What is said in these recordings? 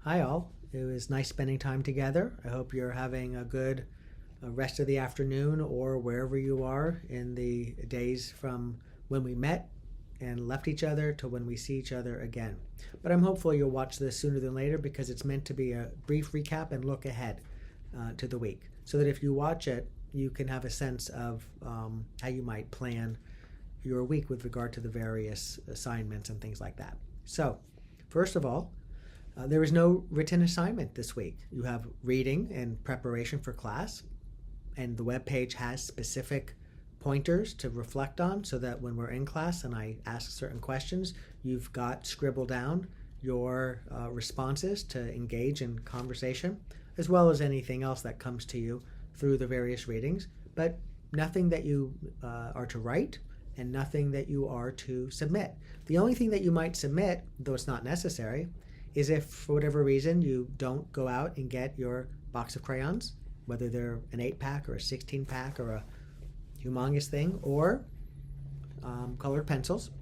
Hi, all. It was nice spending time together. I hope you're having a good rest of the afternoon or wherever you are in the days from when we met and left each other to when we see each other again. But I'm hopeful you'll watch this sooner than later because it's meant to be a brief recap and look ahead to the week so that if you watch it, you can have a sense of how you might plan your week with regard to the various assignments and things like that. So, first of all, there is no written assignment this week. You have reading and preparation for class, and the web page has specific pointers to reflect on so that when we're in class and I ask certain questions, you've got scribbled down your responses to engage in conversation, as well as anything else that comes to you through the various readings, but nothing that you are to write and nothing that you are to submit. The only thing that you might submit, though it's not necessary, is if for whatever reason you don't go out and get your box of crayons, whether they're an 8-pack or a 16-pack or a humongous thing, or colored pencils,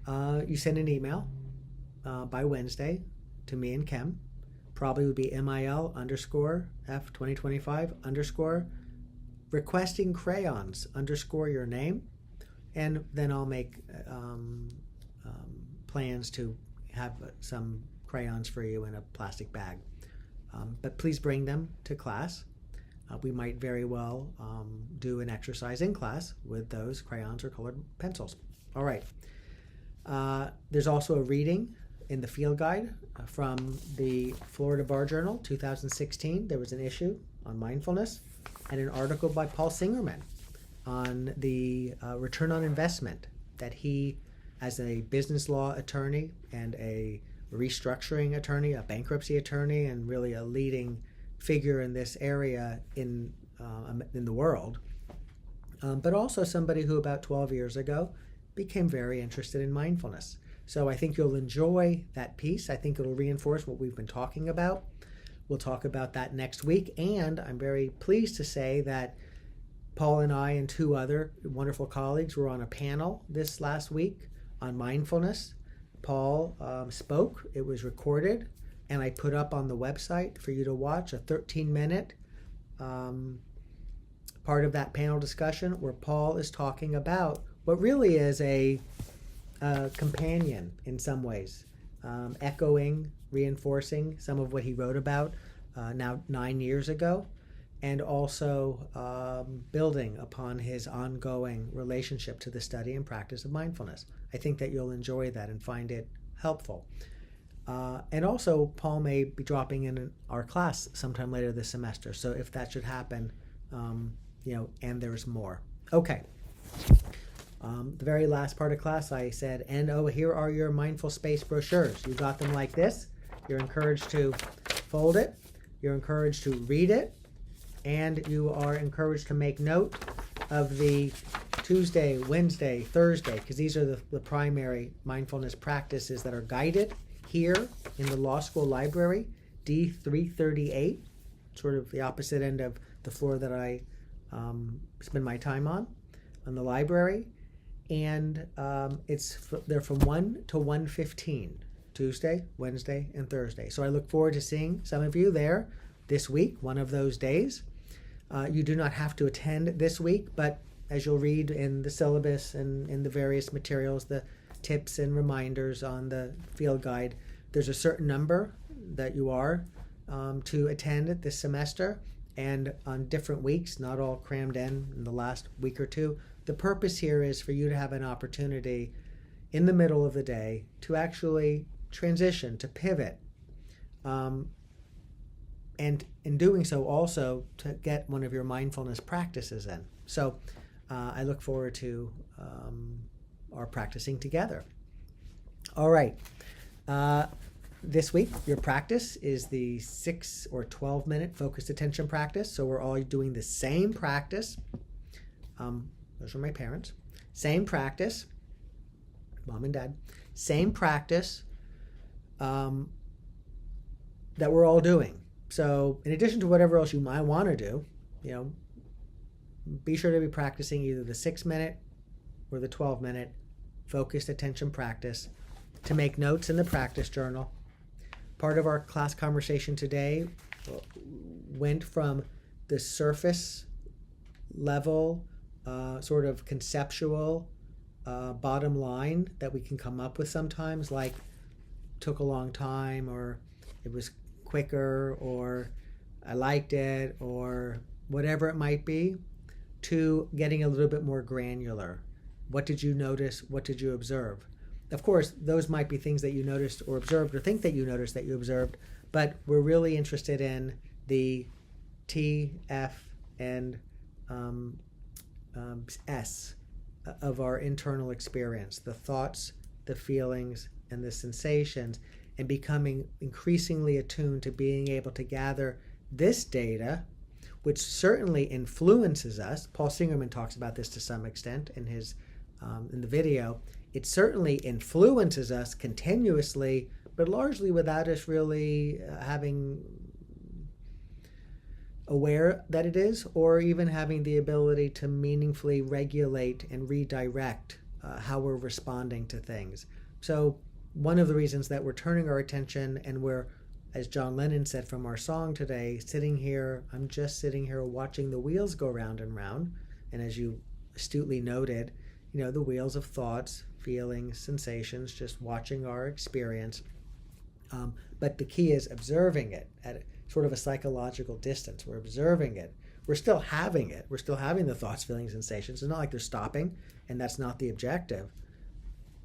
you send an email by Wednesday to me and Kim. Probably would be MIL_F2025_ requesting crayons _ your name, and then I'll make plans to have some crayons for you in a plastic bag. But please bring them to class. We might very well do an exercise in class with those crayons or colored pencils. All right. There's also a reading in the field guide from the Florida Bar Journal 2016. There was an issue on mindfulness and an article by Paul Singerman on the return on investment that he, as a business law attorney and a restructuring attorney, a bankruptcy attorney, and really a leading figure in this area in the world, but also somebody who about 12 years ago became very interested in mindfulness. So I think you'll enjoy that piece. I think it'll reinforce what we've been talking about. We'll talk about that next week, and I'm very pleased to say that Paul and I and 2 other wonderful colleagues were on a panel this last week on mindfulness. Paul spoke, it was recorded, and I put up on the website for you to watch a 13-minute part of that panel discussion where Paul is talking about what really is a companion in some ways, echoing, reinforcing some of what he wrote about now 9 years ago, and also building upon his ongoing relationship to the study and practice of mindfulness. I think that you'll enjoy that and find it helpful. And also, Paul may be dropping in our class sometime later this semester. So if that should happen, and there's more. Okay. The very last part of class, I said, and here are your mindful space brochures. You got them like this. You're encouraged to fold it. You're encouraged to read it. And you are encouraged to make note of the Tuesday, Wednesday, Thursday, because these are the primary mindfulness practices that are guided here in the law school library, D338, sort of the opposite end of the floor that I spend my time on the library. And they're from 1 to 1:15, Tuesday, Wednesday, and Thursday. So I look forward to seeing some of you there this week, one of those days. You do not have to attend this week, but as you'll read in the syllabus and in the various materials, the tips and reminders on the field guide, there's a certain number that you are to attend this semester, and on different weeks, not all crammed in the last week or two. The purpose here is for you to have an opportunity in the middle of the day to actually transition, to pivot, and in doing so also to get one of your mindfulness practices in. So I look forward to our practicing together. All right. This week, your practice is the 6 or 12-minute focused attention practice. So we're all doing the same practice. Those are my parents. Same practice. Mom and Dad. Same practice that we're all doing. So in addition to whatever else you might want to do, be sure to be practicing either the 6-minute or the 12-minute focused attention practice, to make notes in the practice journal, Part of our class conversation today went from the surface level, sort of conceptual bottom line that we can come up with sometimes, like took a long time, or it was quicker, or I liked it, or whatever it might be, to getting a little bit more granular. What did you notice? What did you observe? Of course, those might be things that you noticed or observed, or think that you noticed that you observed, but we're really interested in the T, F, and S of our internal experience, the thoughts, the feelings, and the sensations, and becoming increasingly attuned to being able to gather this data, which certainly influences us. Paul Singerman talks about this to some extent in his in the video. It certainly influences us continuously, but largely without us really having aware that it is, or even having the ability to meaningfully regulate and redirect how we're responding to things. So one of the reasons that we're turning our attention, and we're, as John Lennon said from our song today, sitting here, I'm just sitting here watching the wheels go round and round. And as you astutely noted, the wheels of thoughts, feelings, sensations, just watching our experience. But the key is observing it at sort of a psychological distance. We're observing it. We're still having it. We're still having the thoughts, feelings, sensations. It's not like they're stopping, and that's not the objective.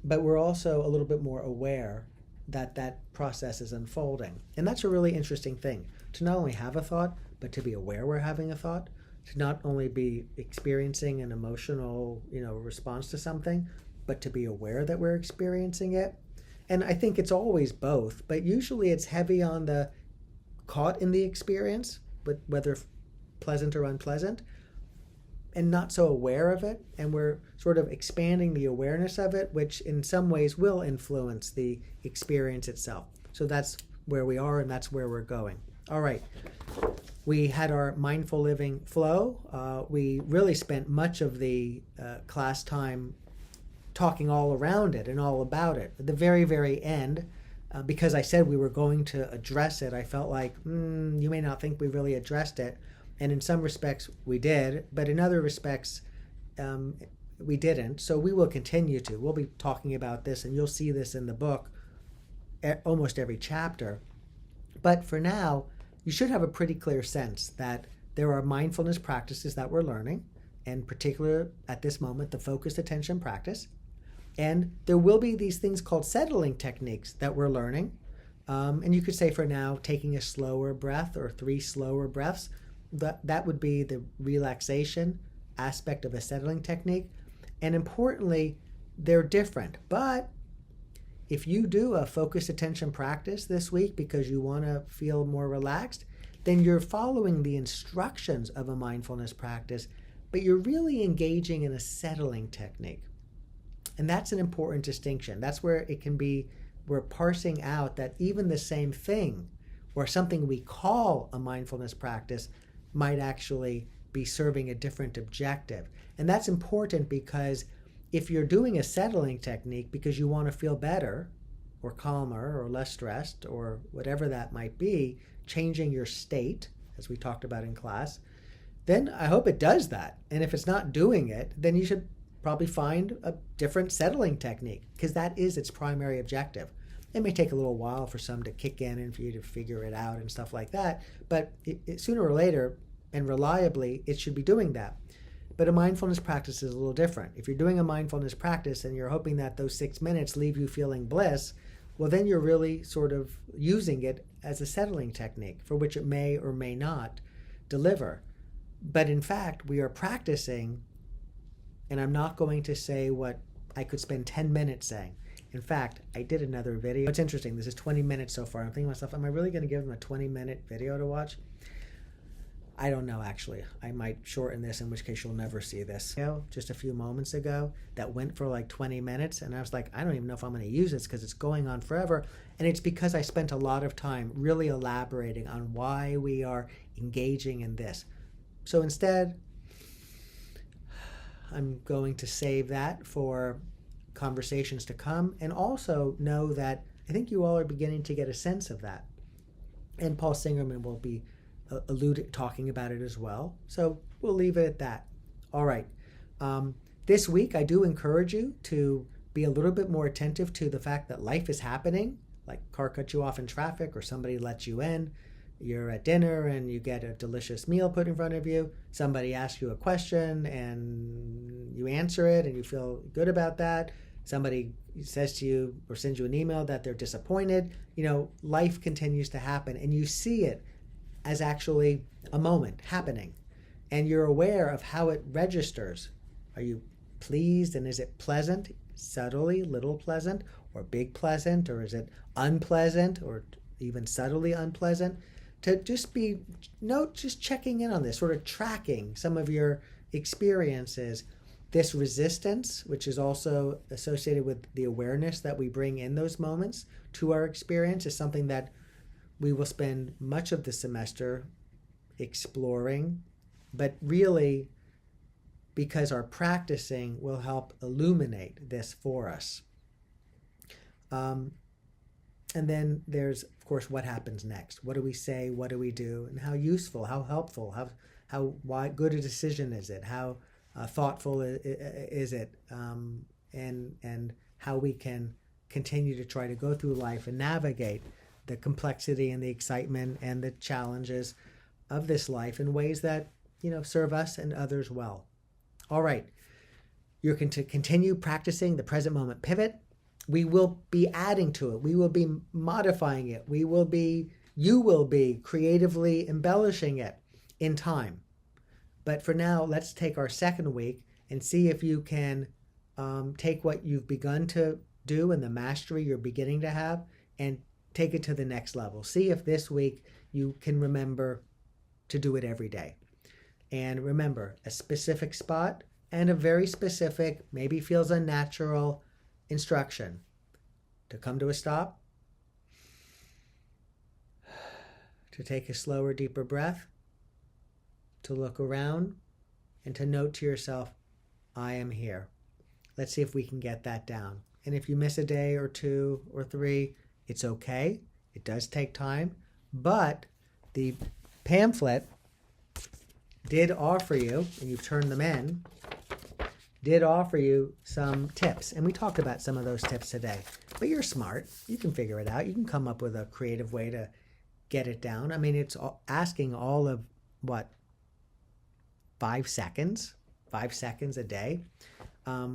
But we're also a little bit more aware that that process is unfolding. And that's a really interesting thing, to not only have a thought, but to be aware we're having a thought, to not only be experiencing an emotional, response to something, but to be aware that we're experiencing it. And I think it's always both, but usually it's heavy on the caught in the experience, but whether pleasant or unpleasant, and not so aware of it. And we're sort of expanding the awareness of it, which in some ways will influence the experience itself. So that's where we are, and that's where we're going. All right. We had our mindful living flow. We really spent much of the class time talking all around it and all about it. At the very, very end, because I said we were going to address it, I felt like, you may not think we really addressed it. And in some respects, we did, but in other respects, we didn't. So we will continue to. We'll be talking about this, and you'll see this in the book, almost every chapter. But for now, you should have a pretty clear sense that there are mindfulness practices that we're learning, in particular at this moment, the focused attention practice. And there will be these things called settling techniques that we're learning. And you could say for now, taking a slower breath or 3 slower breaths, that would be the relaxation aspect of a settling technique. And importantly, they're different. But if you do a focused attention practice this week because you want to feel more relaxed, then you're following the instructions of a mindfulness practice, but you're really engaging in a settling technique. And that's an important distinction. That's where it can be, we're parsing out that even the same thing, or something we call a mindfulness practice, might actually be serving a different objective. And that's important because if you're doing a settling technique because you want to feel better or calmer or less stressed or whatever that might be, changing your state, as we talked about in class, then I hope it does that. And if it's not doing it, then you should probably find a different settling technique, because that is its primary objective. It may take a little while for some to kick in and for you to figure it out and stuff like that, but sooner or later and reliably, it should be doing that. But a mindfulness practice is a little different. If you're doing a mindfulness practice and you're hoping that those 6 minutes leave you feeling bliss, well, then you're really sort of using it as a settling technique for which it may or may not deliver. But in fact, we are practicing, and I'm not going to say what I could spend 10 minutes saying. In fact, I did another video. It's interesting. This is 20 minutes so far. I'm thinking to myself, am I really going to give them a 20-minute video to watch? I don't know, actually. I might shorten this, in which case you'll never see this. Just a few moments ago that went for like 20 minutes, and I was like, I don't even know if I'm going to use this because it's going on forever. And it's because I spent a lot of time really elaborating on why we are engaging in this. So instead, I'm going to save that for conversations to come, and also know that I think you all are beginning to get a sense of that. And Paul Singerman will be talking about it as well. So we'll leave it at that. All right. This week, I do encourage you to be a little bit more attentive to the fact that life is happening, like car cuts you off in traffic or somebody lets you in. You're at dinner and you get a delicious meal put in front of you. Somebody asks you a question and you answer it and you feel good about that. Somebody says to you or sends you an email that they're disappointed. Life continues to happen and you see it as actually a moment happening. And you're aware of how it registers. Are you pleased and is it pleasant, subtly, little pleasant, or big pleasant, or is it unpleasant or even subtly unpleasant? To just just checking in on this, sort of tracking some of your experiences. This resistance, which is also associated with the awareness that we bring in those moments to our experience, is something that we will spend much of the semester exploring, but really, because our practicing will help illuminate this for us. And then there's, of course, what happens next. What do we say? What do we do? And how useful, how helpful, why good a decision is it? How thoughtful is it? And how we can continue to try to go through life and navigate the complexity and the excitement and the challenges of this life in ways that, serve us and others well. All right. You're going to continue practicing the present moment pivot. We will be adding to it. We will be modifying it. You will be creatively embellishing it in time. But for now, let's take our second week and see if you can take what you've begun to do and the mastery you're beginning to have and take it to the next level. See if this week you can remember to do it every day. And remember, a specific spot and a very specific, maybe feels unnatural, instruction to come to a stop, to take a slower, deeper breath, to look around, and to note to yourself, I am here. Let's see if we can get that down. And if you miss a day or two or three, it's okay. It does take time, but the pamphlet did offer you, and you've turned them in, did offer you some tips. And we talked about some of those tips today. But you're smart. You can figure it out. You can come up with a creative way to get it down. I mean, it's asking all of, 5 seconds? 5 seconds a day? I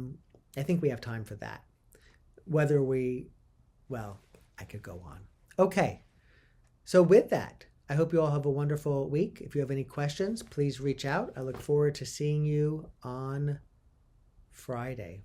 think we have time for that. I could go on. Okay. So with that, I hope you all have a wonderful week. If you have any questions, please reach out. I look forward to seeing you on Friday.